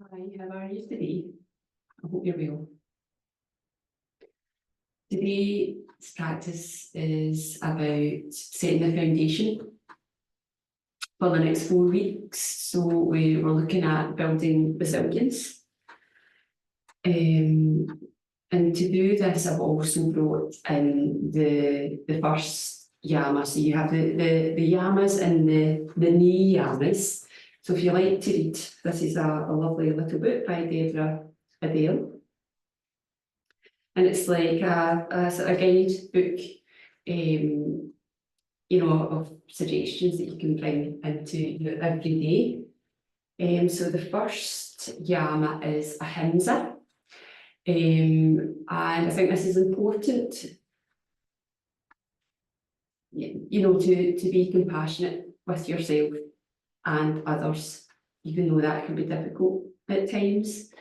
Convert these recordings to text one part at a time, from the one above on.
Hi, how are you today? I hope you're well. Today's practice is about setting the foundation for the next 4 weeks. So we were looking at building resilience. And to do this, I've also brought in the first yama. So you have the yamas and the knee yamas. So if you like to read, this is a lovely little book by Deborah Adele. And it's like a sort of guidebook, of suggestions that you can bring into your everyday. So the first yama is Ahimsa. And I think this is important, to be compassionate with yourself and others, even though that can be difficult at times.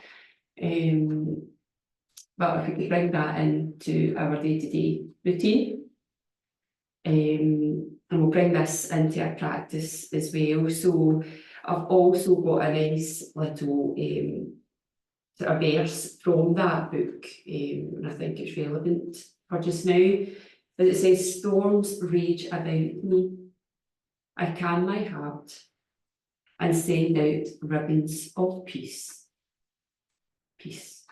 But if we could bring that into our day-to-day routine, and we'll bring this into our practice as well. So I've also got a nice little sort of verse from that book, and I think it's relevant for just now. But it says, "Storms rage about me. I calm my heart and send out ribbons of peace." Peace.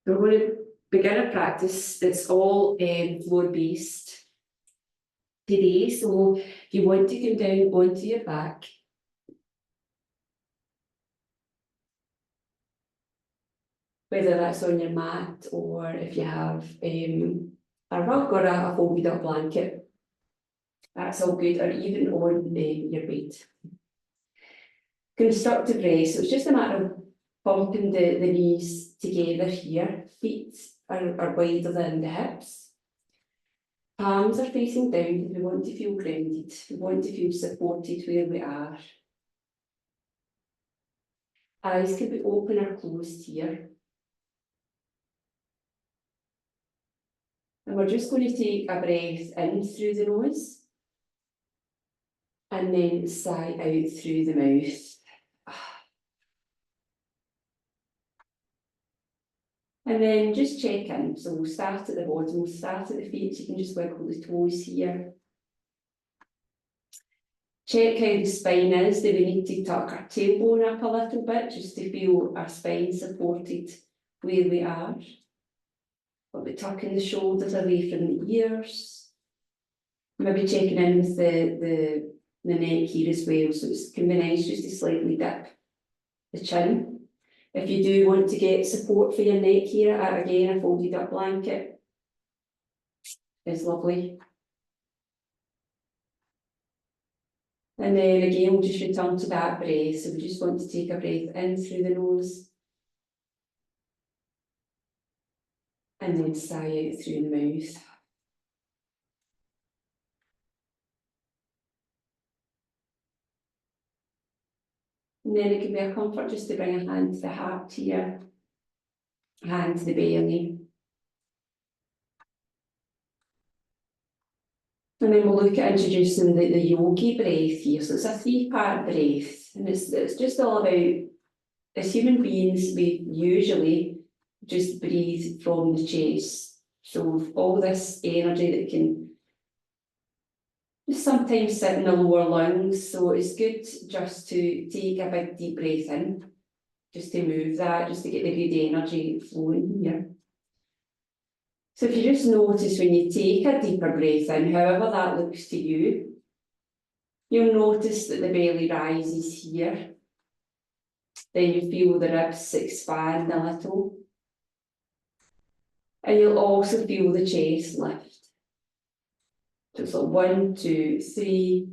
So we're going to begin a practice. It's all floor-based today. So if you want to come down onto your back, whether that's on your mat or if you have a rug or a folded up blanket, that's all good, or even on your bed. Constructive rest. So it's just a matter of bumping the knees together here. Feet are wider than the hips. Palms are facing down. We want to feel grounded. We want to feel supported where we are. Eyes can be open or closed here. And we're just going to take a breath in through the nose and then sigh out through the mouth. And then just check in. So we'll start at the bottom, we'll start at the feet, so you can just wiggle the toes here. Check how the spine is. Do we need to tuck our tailbone up a little bit just to feel our spine supported where we are? We'll be tucking the shoulders away from the ears. Maybe checking in with the neck here as well. So it can be nice just to slightly dip the chin. If you do want to get support for your neck here, again, a folded up blanket is lovely. And then again, we'll just return to that breath. So we just want to take a breath in through the nose and then sigh out through the mouth. And then it can be a comfort just to bring a hand to the heart here, a hand to the belly. And then we'll look at introducing the yogi breath here. So it's a 3-part breath, and it's just all about, as human beings, we usually just breathe from the chest. So all this energy that can just sometimes sit in the lower lungs. So it's good just to take a big deep breath in, just to move that, just to get the good energy flowing here. So if you just notice when you take a deeper breath in, however that looks to you, you'll notice that the belly rises here. Then you feel the ribs expand a little. And you'll also feel the chest lift. So it's like 1, 2, 3.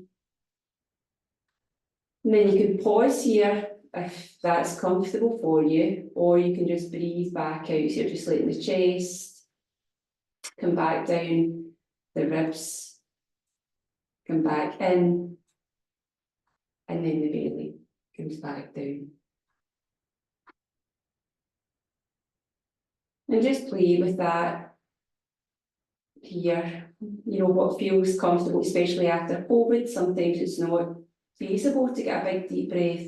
And then you can pause here if that's comfortable for you, or you can just breathe back out. So you're just letting the chest come back down, the ribs come back in, and then the belly comes back down. And just play with that here. What feels comfortable, especially after COVID. Sometimes it's not feasible to get a big deep breath.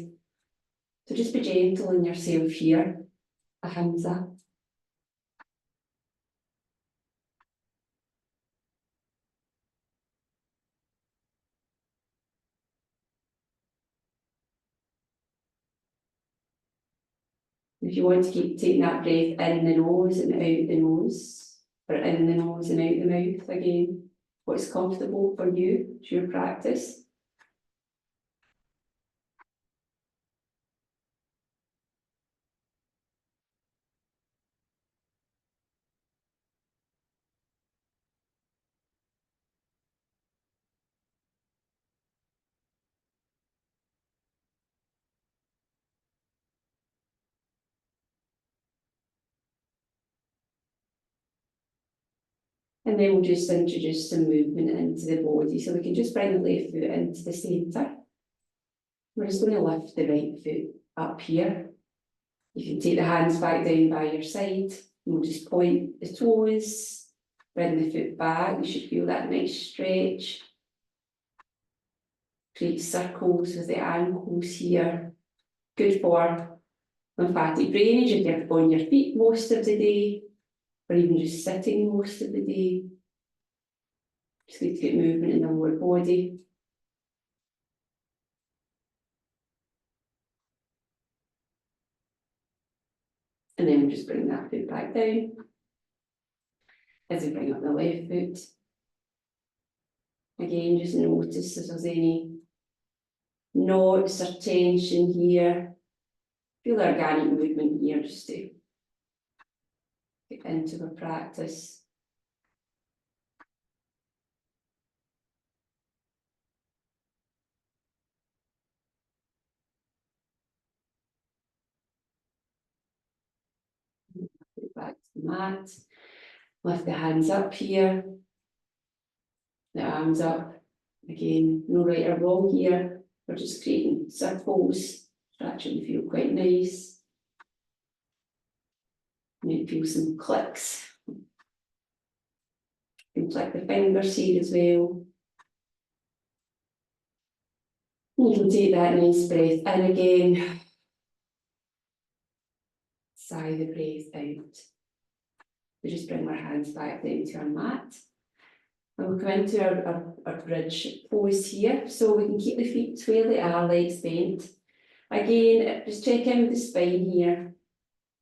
So just be gentle on yourself here, Ahimsa. If you want to keep taking that breath in the nose and out the nose, or in the nose and out the mouth again, what's comfortable for you, it's your practice. And then we'll just introduce some movement into the body. So we can just bring the left foot into the centre. We're just going to lift the right foot up here. You can take the hands back down by your side. And we'll just point the toes, bring the foot back. You should feel that nice stretch. Create circles with the ankles here. Good for lymphatic drainage if you're on your feet most of the day, or even just sitting most of the day. Just good to get movement in the lower body. And then we'll just bring that foot back down. As we bring up the left foot. Again, just notice if there's any knots or tension here. Feel the organic movement here just to get into the practice. Back to the mat. Lift the hands up here. The arms up. Again, no right or wrong here. We're just creating circles. That actually feel quite nice. You might feel some clicks. You can click the fingers here as well. You can take that nice breath in again. Sigh the breath out. We just bring our hands back down to our mat. And we'll come into our bridge pose here. So we can keep the feet where they are, legs bent. Again, just check in with the spine here.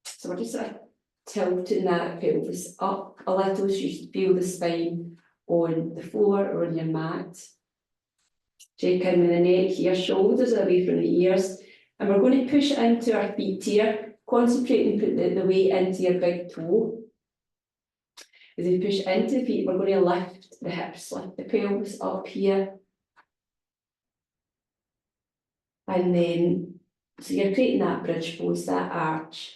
So we're just sort of tilting that pelvis up a little so you should feel the spine on the floor or on your mat. Check in with the neck here, shoulders away from the ears. And we're going to push into our feet here. Concentrate and put the weight into your big toe. As we push into the feet, we're going to lift the hips, lift the pelvis up here. And then, so you're creating that bridge pose, that arch.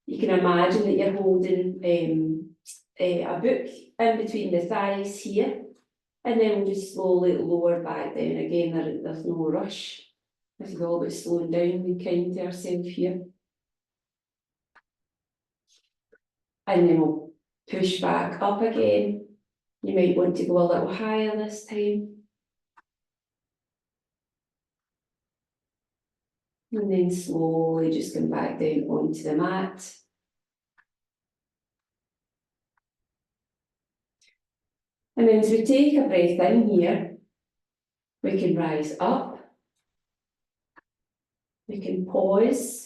You can imagine that you're holding a book in between the thighs here. And then we'll just slowly lower back down again. There's no rush. This is all about slowing down, being kind to ourselves here. And then we'll push back up again. You might want to go a little higher this time. And then slowly just come back down onto the mat. And then as we take a breath in here, we can rise up. We can pause.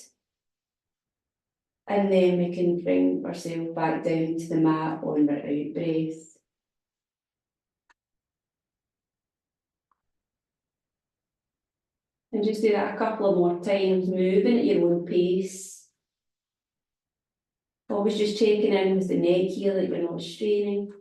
And then we can bring ourselves back down to the mat on our out breath. And just do that a couple of more times, moving at your own pace. Always just checking in with the neck here that you're not straining.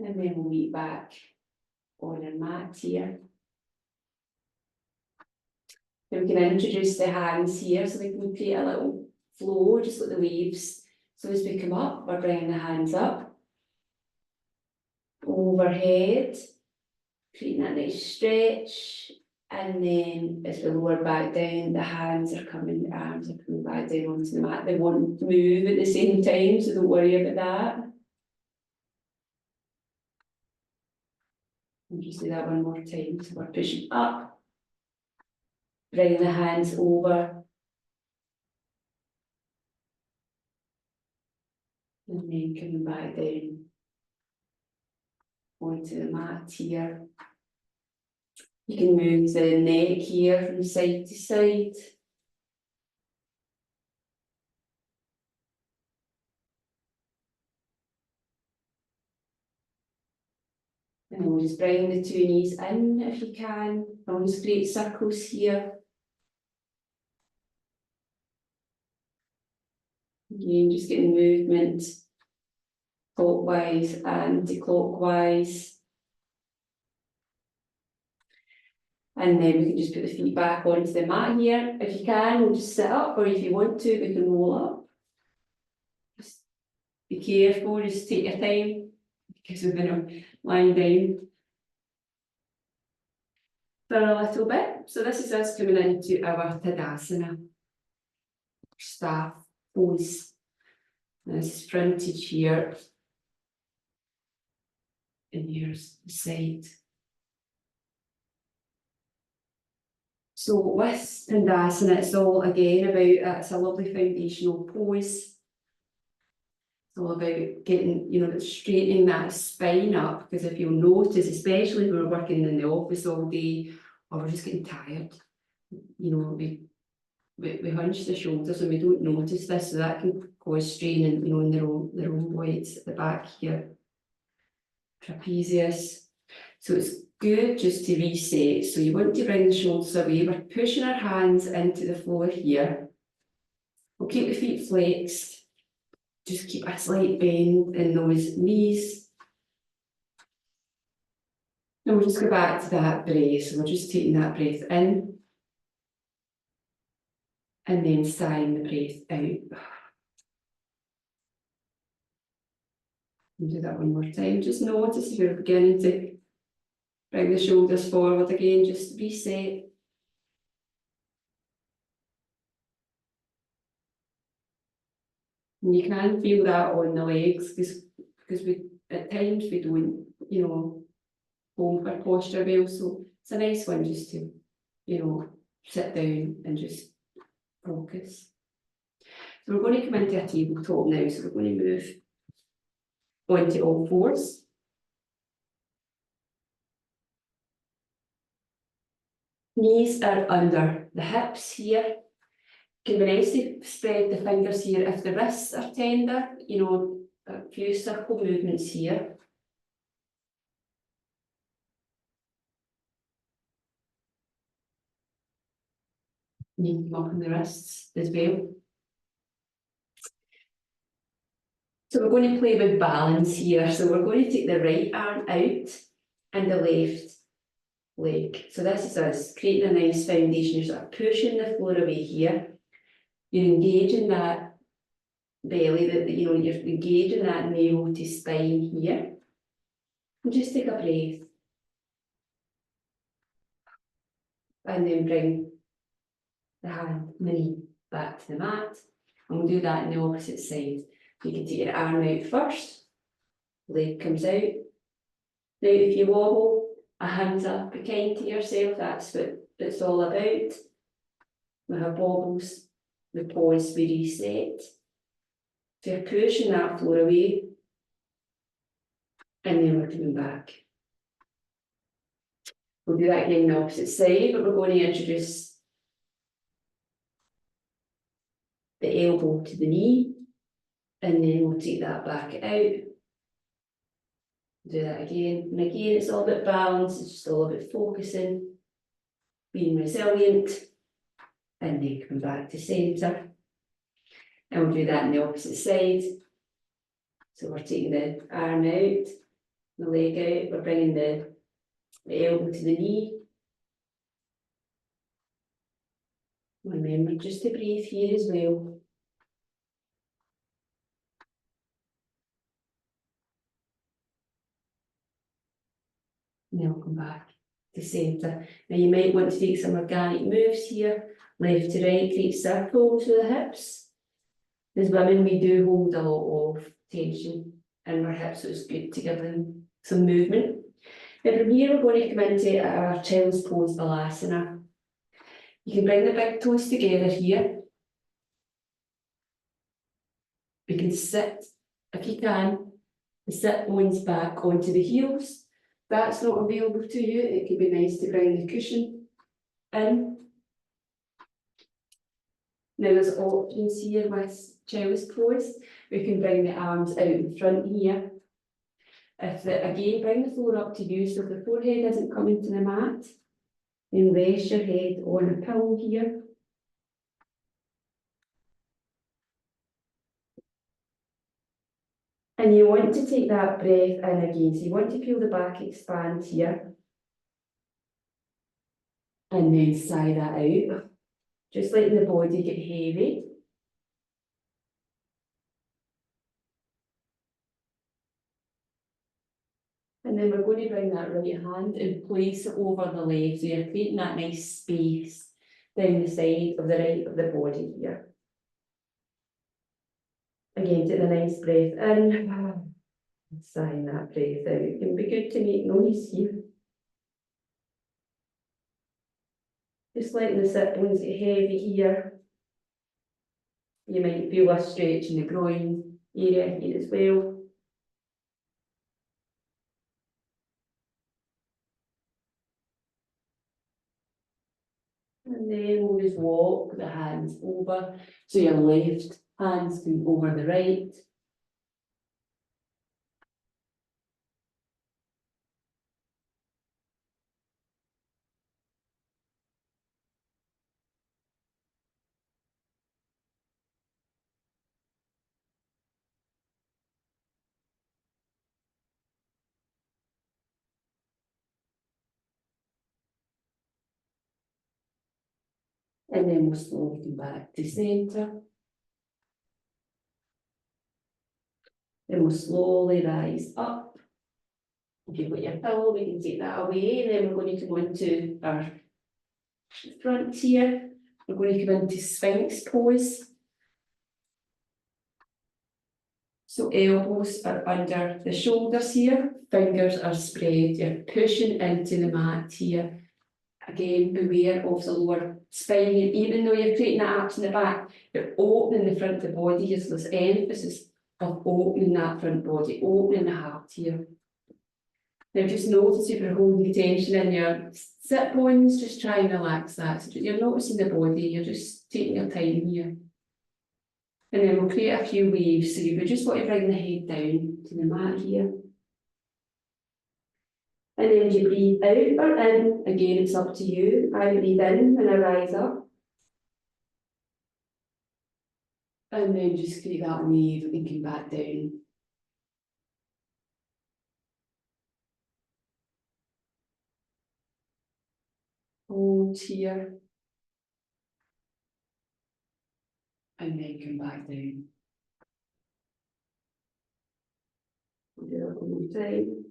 And then we'll meet back on our mat here. Then we can introduce the hands here so we can create a little flow, just like the waves. So as we come up, we're bringing the hands up. overhead, creating that nice stretch. And then as we lower back down, the hands are coming, the arms are coming back down onto the mat. They won't move at the same time, so don't worry about that. We'll just do that one more time. So we're pushing up, bringing the hands over, and then coming back down onto the mat here. You can move the neck here from side to side. And we'll just bring the two knees in if you can. Almost great circles here. Again, just getting movement clockwise, anti-clockwise. And then we can just put the feet back onto the mat here. If you can, we'll just sit up, or if you want to, we can roll up. Just be careful, just take your time, because we're going to lie down for a little bit. So this is us coming into our Tadasana, staff pose. This is frontage here, and here's the side. So with Tadasana, it's all again about, it's a lovely foundational pose. It's all about getting, straightening that spine up, because if you'll notice, especially when we're working in the office all day, or we're just getting tired, we hunch the shoulders and we don't notice this, so that can cause strain in, in the rhomboids at the back here, trapezius. So it's good just to reset. So you want to bring the shoulders away. We're pushing our hands into the floor here. We'll keep the feet flexed. Just keep a slight bend in those knees. And we'll just go back to that breath. So we're just taking that breath in. And then sighing the breath out. And do that one more time. Just notice if you're beginning to bring the shoulders forward again, just reset. And you can feel that on the legs, because we at times we don't, hold our posture well. So it's a nice one just to, sit down and just focus. So we're going to come into a tabletop now. So we're going to move onto all fours. Knees are under the hips here. Can be nice to spread the fingers here if the wrists are tender, a few circle movements here. You can come up on the wrists as well. So we're going to play with balance here. So we're going to take the right arm out and the left leg. So this is us creating a nice foundation. You're sort of pushing the floor away here. You're engaging that belly, you're engaging that navel to spine here. And just take a breath. And then bring the hand and the knee back to the mat. And we'll do that in the opposite side. You can take your arm out first, leg comes out. Now if you wobble, Ahimsa, be kind to yourself, that's what it's all about. We have wobbles, we pause, we reset. So you're pushing that floor away, and then we're coming back. We'll do that again on the opposite side, but we're going to introduce the elbow to the knee, and then we'll take that back out. Do that again, and again it's all about balance, it's just all about focusing, being resilient, and then come back to centre. And we'll do that on the opposite side. So we're taking the arm out, the leg out, we're bringing the elbow to the knee. Remember just to breathe here as well. And then I'll come back to centre. Now you might want to take some organic moves here, left to right, create circles with the hips. As women, we do hold a lot of tension in our hips, so it's good to give them some movement. Now from here, we're going to come into our child's pose balasana. You can bring the big toes together here. We can sit, if you can, the sit bones back onto the heels. If that's not available to you, it could be nice to bring the cushion in. Now there's options here with child's pose. We can bring the arms out in front here. Again, bring the floor up to you so the forehead isn't coming to the mat. Then rest your head on a pillow here. And you want to take that breath in again. So you want to feel the back expand here. And then sigh that out. Just letting the body get heavy. And then we're going to bring that right hand and place it over the left. So you're creating that nice space down the side of the right of the body here. Again, take a nice breath in. Sighing that breath out. It can be good to make noise here. Just letting the sit bones get heavy here. You might feel a stretch in the groin area here as well. And then we'll just walk the hands over. So your left hand's going over the right. And then we'll slowly come back to centre. Then we'll slowly rise up. If you've got your pillow, we can take that away. And then we're going to come on to our front here. We're going to come into Sphinx pose. So elbows are under the shoulders here. Fingers are spread. You're pushing into the mat here. Again, beware of the lower spine. And even though you're creating that arch in the back, you're opening the front of the body here. So there's emphasis of opening that front body, opening the heart here. Now just notice if you're holding tension in your sit bones, just try and relax that. So you're noticing the body, you're just taking your time here. And then we'll create a few waves. So you just want to bring the head down to the mat here. And then as you breathe out or in, again it's up to you. I breathe in and I rise up. And then just create that wave and come back down. Hold here. And then come back down. We'll do that one more time.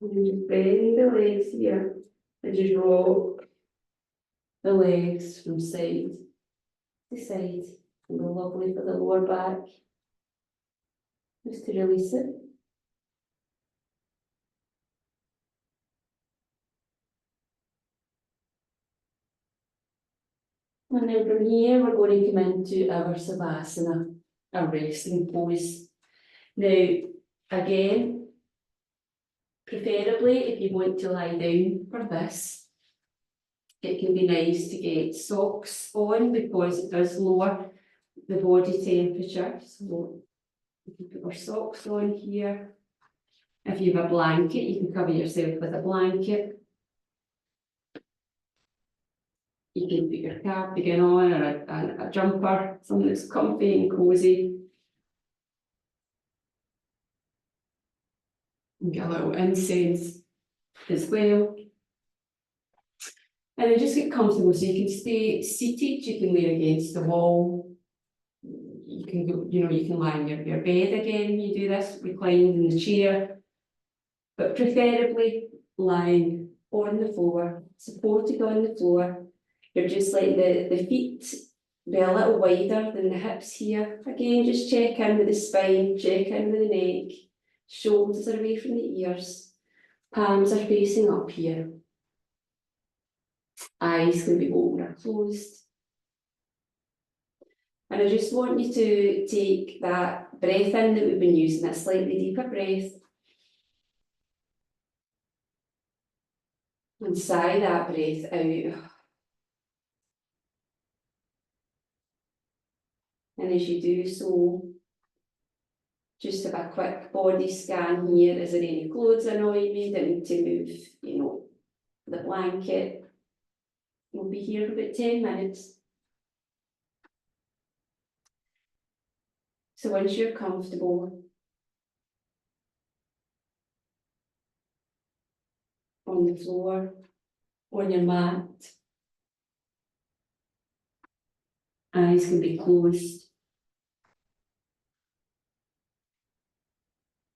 And then just bend the legs here. And just rock the legs from side to side. And go lovely for the lower back. Just to release it. And then from here, we're going to come into our Savasana, our resting pose. Now, again, preferably if you want to lie down for this, it can be nice to get socks on because it does lower the body temperature. So you can put our socks on here. If you have a blanket, you can cover yourself with a blanket. You can put your cardigan on or a jumper, something that's comfy and cosy. And get a little incense as well. And then just get comfortable, so you can stay seated, you can lay against the wall. You can go, you can lie on your bed again, you do this, reclined in the chair. But preferably lying on the floor, supported on the floor. You're just letting the feet be a little wider than the hips here. Again, just check in with the spine, check in with the neck. Shoulders are away from the ears. Palms are facing up here. Eyes can be open or closed. And I just want you to take that breath in that we've been using, that slightly deeper breath. And sigh that breath out. And as you do so, just have a quick body scan here. Is there any clothes annoying me that need to move, the blanket? We'll be here for about 10 minutes. So once you're comfortable on the floor, on your mat, eyes can be closed.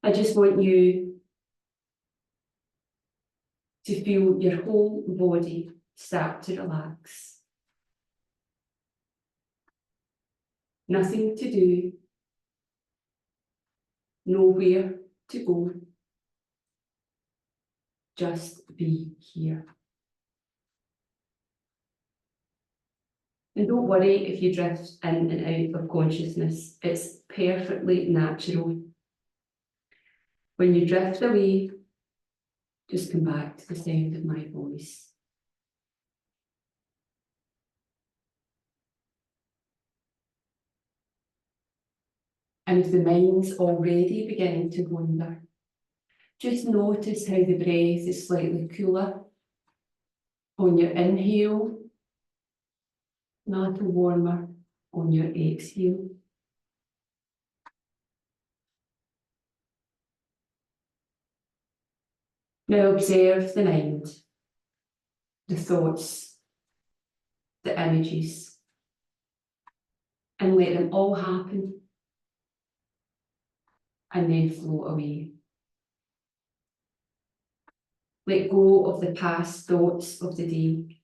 I just want you to feel your whole body start to relax. Nothing to do, nowhere to go. Just be here. And don't worry if you drift in and out of consciousness. It's perfectly natural. When you drift away, just come back to the sound of my voice. And if the mind's already beginning to wander, just notice how the breath is slightly cooler on your inhale, and a little warmer on your exhale. Now observe the mind, the thoughts, the images, and let them all happen and then float away. Let go of the past thoughts of the day.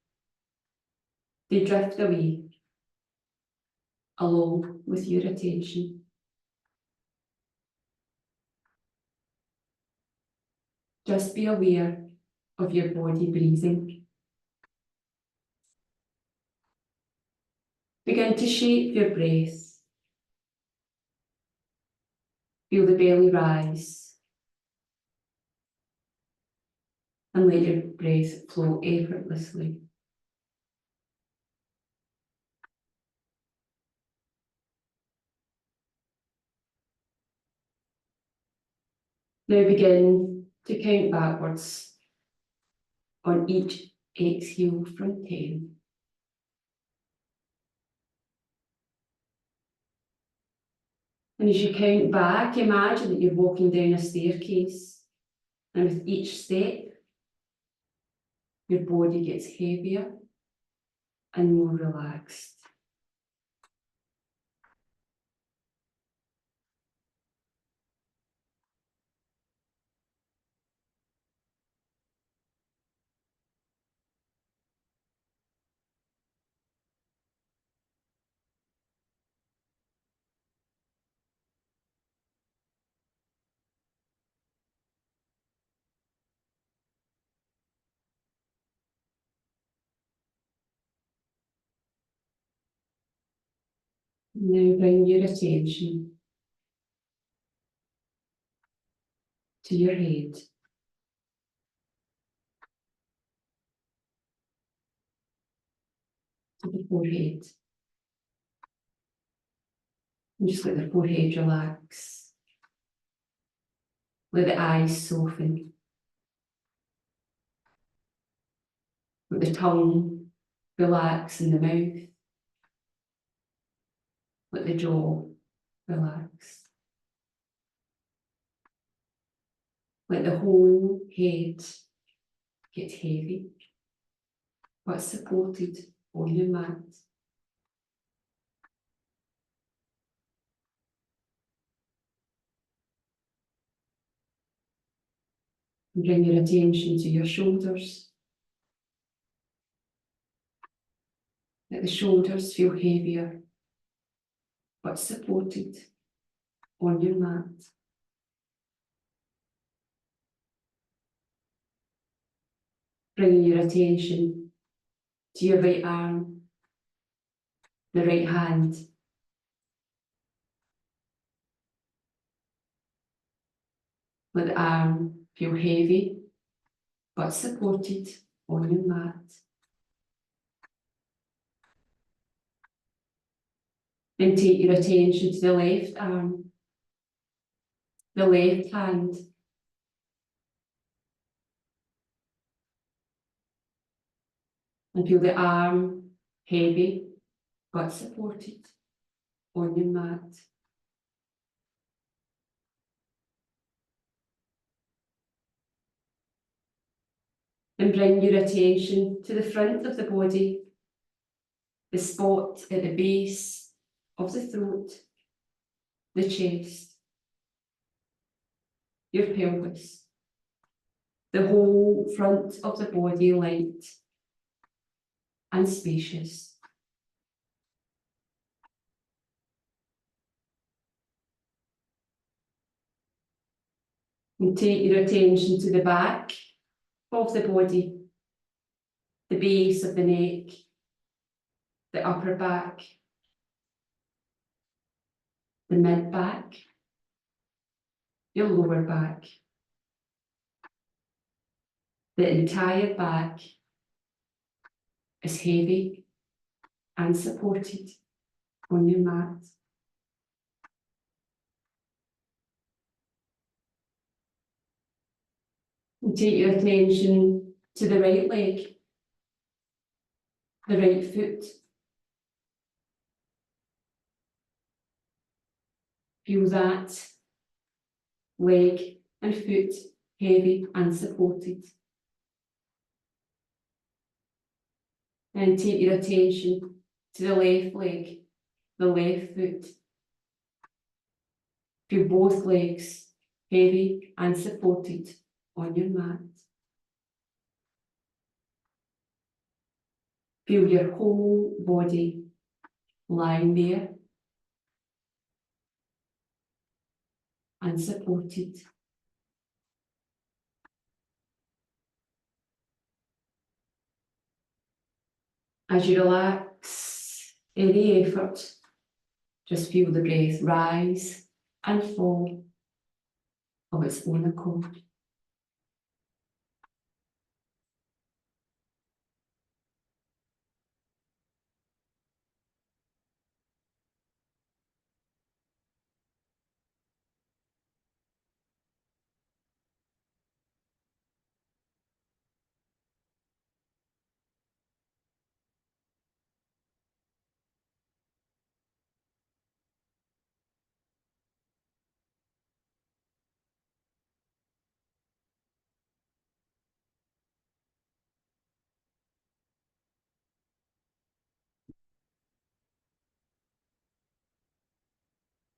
They drift away along with your attention. Just be aware of your body breathing. Begin to shape your breath. Feel the belly rise and let your breath flow effortlessly. Now begin to count backwards on each exhale from 10. And as you count back, imagine that you're walking down a staircase, and with each step, your body gets heavier and more relaxed. Now bring your attention to your head. To the forehead. And just let the forehead relax. Let the eyes soften. Let the tongue relax in the mouth. Let the jaw relax. Let the whole head get heavy. but supported on your mat. Bring your attention to your shoulders. Let the shoulders feel heavier, but supported on your mat. Bringing your attention to your right arm, the right hand. Let the arm feel heavy, but supported on your mat. Then take your attention to the left arm, the left hand. And feel the arm heavy, but supported on your mat. And bring your attention to the front of the body, the spot at the base of the throat, the chest, your pelvis, the whole front of the body light and spacious. And take your attention to the back of the body, the base of the neck, the upper back, the mid back, your lower back. The entire back is heavy and supported on your mat. And take your attention to the right leg, the right foot. Feel that leg and foot heavy and supported. And take your attention to the left leg, the left foot. Feel both legs heavy and supported on your mat. Feel your whole body lying there and supported. As you relax any effort, just feel the breath rise and fall of its own accord.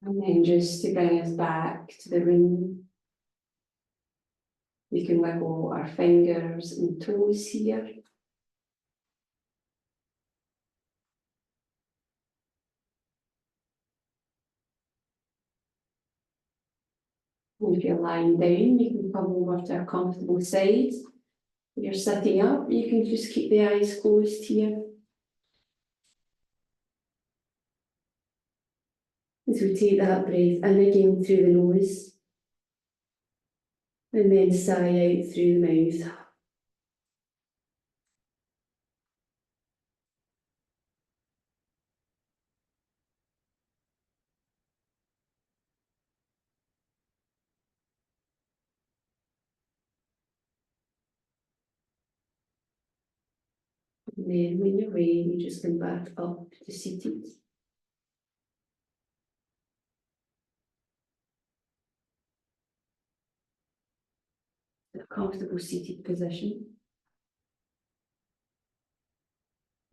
And then just to bring us back to the room, we can wiggle our fingers and toes here. And if you're lying down, you can come over to a comfortable side. If you're sitting up, you can just keep the eyes closed here. As we take that breath in again through the nose, and then sigh out through the mouth. And then when you're ready, you just come back up to seated. A comfortable seated position.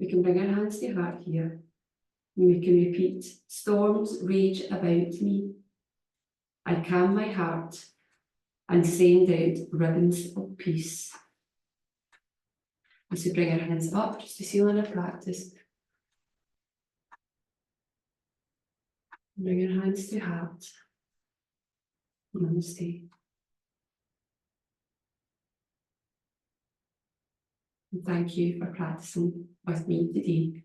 We can bring our hands to heart here. And we can repeat, storms rage about me. I calm my heart and send out ribbons of peace. As we bring our hands up, just to seal in our practice. Bring your hands to heart. Namaste. And thank you for practicing with me today.